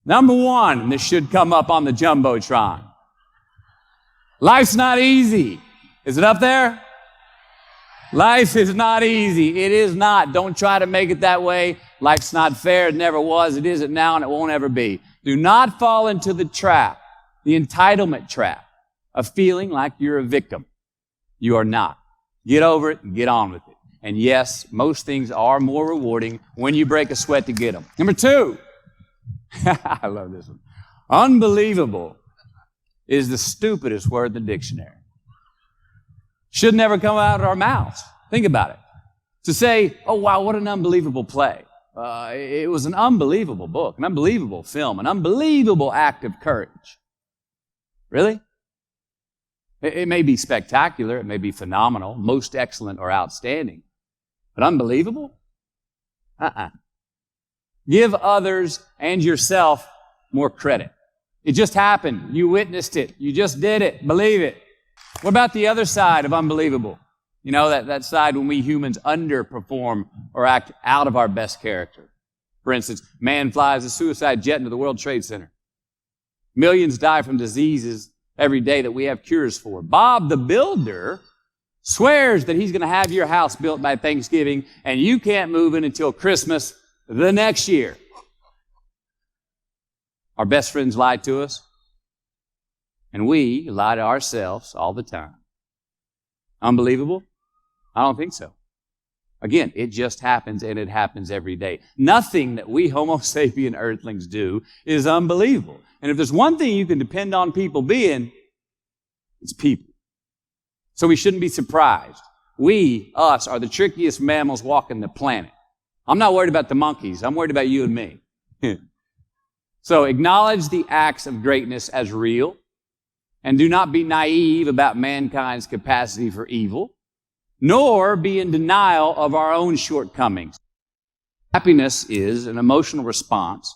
Number one, this should come up on the Jumbotron. Life's not easy. Is it up there? Life is not easy. It is not. Don't try to make it that way. Life's not fair. It never was. It isn't now, and it won't ever be. Do not fall into the trap, the entitlement trap, of feeling like you're a victim. You are not. Get over it and get on with it. And yes, most things are more rewarding when you break a sweat to get them. Number two, I love this one. Unbelievable is the stupidest word in the dictionary. Should never come out of our mouths. Think about it. To say, oh, wow, what an unbelievable play. It was an unbelievable book, an unbelievable film, an unbelievable act of courage. Really? It may be spectacular, it may be phenomenal, most excellent or outstanding, but unbelievable? Give others and yourself more credit. It just happened. You witnessed it. You just did it. Believe it. What about the other side of unbelievable? You know, that side when we humans underperform or act out of our best character. For instance, man flies a suicide jet into the World Trade Center. Millions die from diseases every day that we have cures for. Bob the Builder swears that he's going to have your house built by Thanksgiving, and you can't move in until Christmas the next year. Our best friends lie to us, and we lie to ourselves all the time. Unbelievable? I don't think so. Again, it just happens, and it happens every day. Nothing that we Homo sapien earthlings do is unbelievable. And if there's one thing you can depend on people being, it's people. So we shouldn't be surprised. We, us, are the trickiest mammals walking the planet. I'm not worried about the monkeys. I'm worried about you and me. So acknowledge the acts of greatness as real, and do not be naive about mankind's capacity for evil, nor be in denial of our own shortcomings. Happiness is an emotional response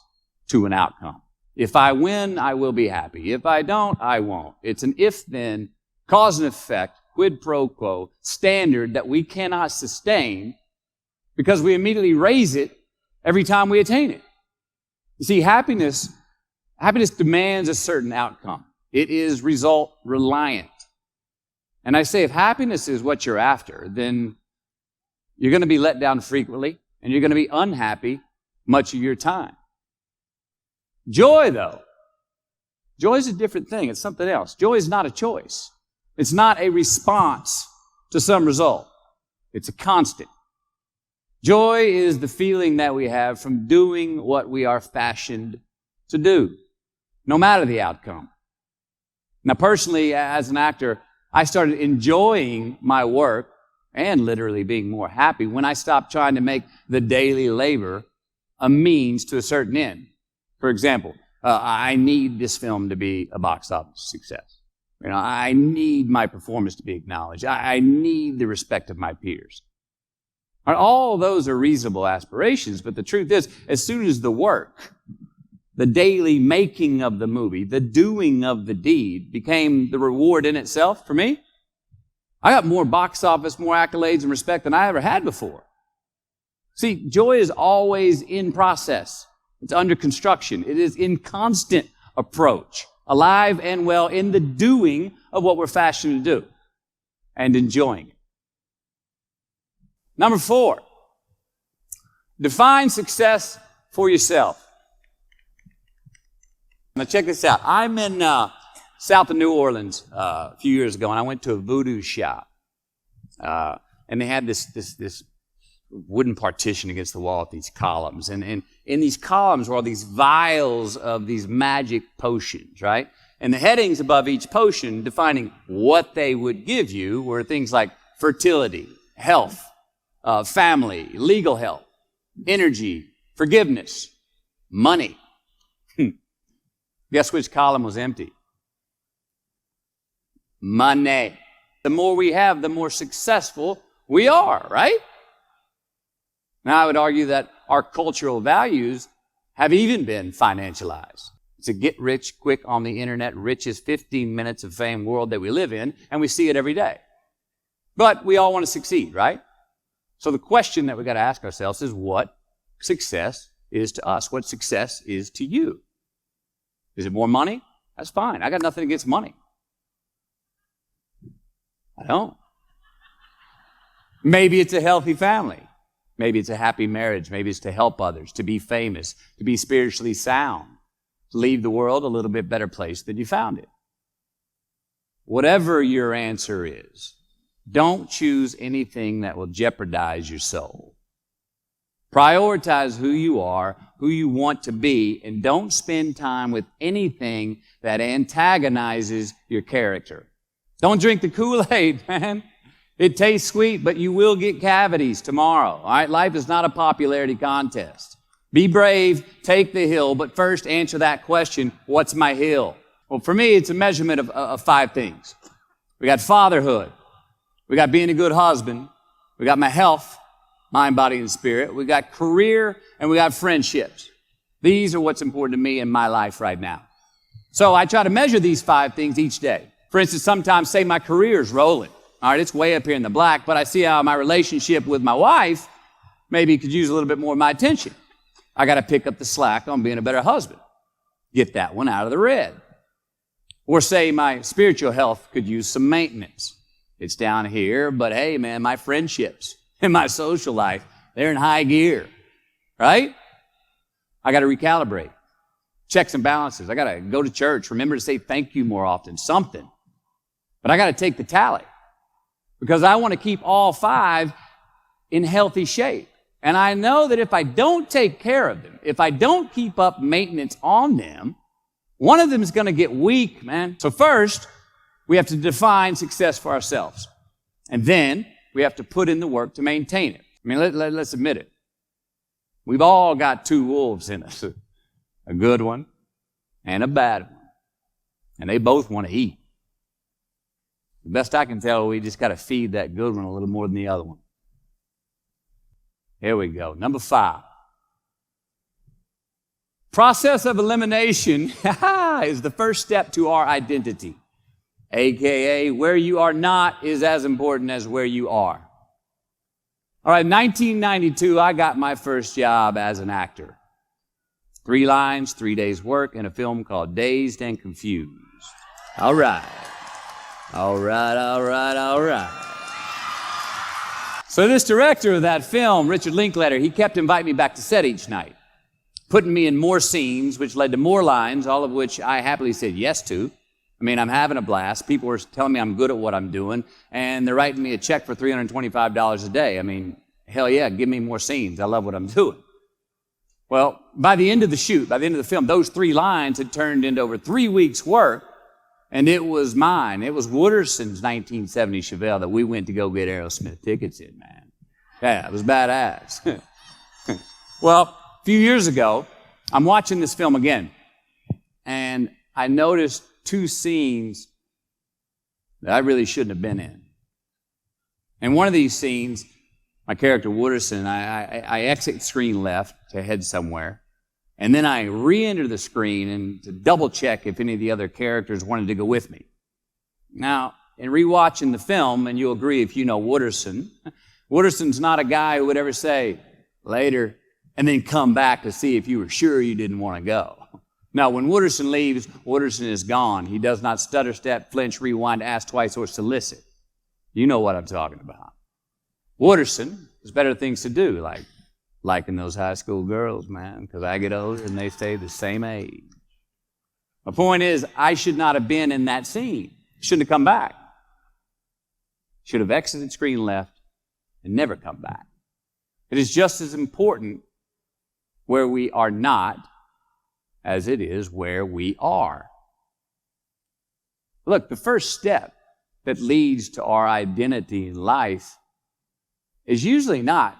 to an outcome. If I win, I will be happy. If I don't, I won't. It's an if-then, cause and effect, quid pro quo standard that we cannot sustain because we immediately raise it every time we attain it. You see, happiness demands a certain outcome. It is result reliant. And I say if happiness is what you're after, then you're going to be let down frequently and you're going to be unhappy much of your time. Joy, though, joy is a different thing. It's something else. Joy is not a choice. It's not a response to some result. It's a constant. Joy is the feeling that we have from doing what we are fashioned to do, no matter the outcome. Now, personally, as an actor, I started enjoying my work and literally being more happy when I stopped trying to make the daily labor a means to a certain end. For example, I need this film to be a box office success. You know, I need my performance to be acknowledged. I need the respect of my peers. All those are reasonable aspirations, but the truth is, as soon as the work, the daily making of the movie, the doing of the deed became the reward in itself for me, I got more box office, more accolades and respect than I ever had before. See, joy is always in process. It's under construction. It is in constant approach, alive and well in the doing of what we're fashioned to do and enjoying it. Number 4, define success for yourself. Now check this out. I'm in south of New Orleans a few years ago, and I went to a voodoo shop. And they had this wooden partition against the wall with these columns. And in these columns were all these vials of these magic potions, right? And the headings above each potion defining what they would give you were things like fertility, health, family, legal help, energy, forgiveness, money. Guess which column was empty? Money. The more we have, the more successful we are, right? Now, I would argue that our cultural values have even been financialized. It's a get rich quick on the internet, rich is 15 minutes of fame world that we live in, and we see it every day. But we all want to succeed, right? So the question that we've got to ask ourselves is what success is to us, what success is to you. Is it more money? That's fine. I got nothing against money. I don't. Maybe it's a healthy family. Maybe it's a happy marriage. Maybe it's to help others, to be famous, to be spiritually sound, to leave the world a little bit better place than you found it. Whatever your answer is, don't choose anything that will jeopardize your soul. Prioritize who you are, who you want to be, and don't spend time with anything that antagonizes your character. Don't drink the Kool-Aid, man. It tastes sweet, but you will get cavities tomorrow. All right? Life is not a popularity contest. Be brave, take the hill, but first answer that question, what's my hill? Well, for me, it's a measurement of 5 things. We got fatherhood. We got being a good husband. We got my health, mind, body, and spirit. We got career, and we got friendships. These are what's important to me in my life right now. So I try to measure these 5 things each day. For instance, sometimes say my career's rolling. All right, it's way up here in the black, but I see how my relationship with my wife maybe could use a little bit more of my attention. I got to pick up the slack on being a better husband. Get that one out of the red. Or say my spiritual health could use some maintenance. It's down here, but hey, man, my friendships and my social life, they're in high gear, right? I got to recalibrate. Checks and balances. I got to go to church. Remember to say thank you more often. Something. But I got to take the tally because I want to keep all 5 in healthy shape. And I know that if I don't take care of them, if I don't keep up maintenance on them, one of them is going to get weak, man. So first, we have to define success for ourselves. And then we have to put in the work to maintain it. I mean, let's admit it. We've all got 2 wolves in us, a good one and a bad one. And they both want to eat. The best I can tell, we just got to feed that good one a little more than the other one. Here we go. Number 5. Process of elimination is the first step to our identity. AKA, where you are not is as important as where you are. All right, 1992, I got my first job as an actor. 3 lines, 3 days work in a film called Dazed and Confused. All right. All right, all right, all right. So this director of that film, Richard Linklater, he kept inviting me back to set each night, putting me in more scenes, which led to more lines, all of which I happily said yes to. I mean, I'm having a blast. People were telling me I'm good at what I'm doing, and they're writing me a check for $325 a day. I mean, hell yeah, give me more scenes. I love what I'm doing. Well, by the end of the shoot, by the end of the film, those 3 lines had turned into over 3 weeks' work, and it was mine. It was Wooderson's 1970 Chevelle that we went to go get Aerosmith tickets in, man. Yeah, it was badass. Well, a few years ago, I'm watching this film again, and I noticed 2 scenes that I really shouldn't have been in. In one of these scenes, my character Wooderson, I exit screen left to head somewhere, and then I re-enter the screen and to double check if any of the other characters wanted to go with me. Now, in rewatching the film, and you'll agree if you know Wooderson, Wooderson's not a guy who would ever say, later, and then come back to see if you were sure you didn't want to go. Now, when Wooderson leaves, Wooderson is gone. He does not stutter, step, flinch, rewind, ask twice, or solicit. You know what I'm talking about. Wooderson has better things to do, like liking those high school girls, man, because I get older and they stay the same age. My point is, I should not have been in that scene. Shouldn't have come back. Should have exited screen left and never come back. It is just as important where we are not as it is where we are. Look, the first step that leads to our identity in life is usually not,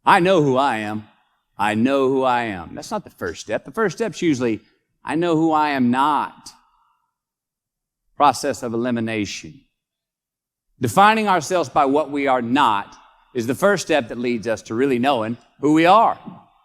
I know who I am. I know who I am. That's not the first step. The first step's usually, I know who I am not. Process of elimination. Defining ourselves by what we are not is the first step that leads us to really knowing who we are.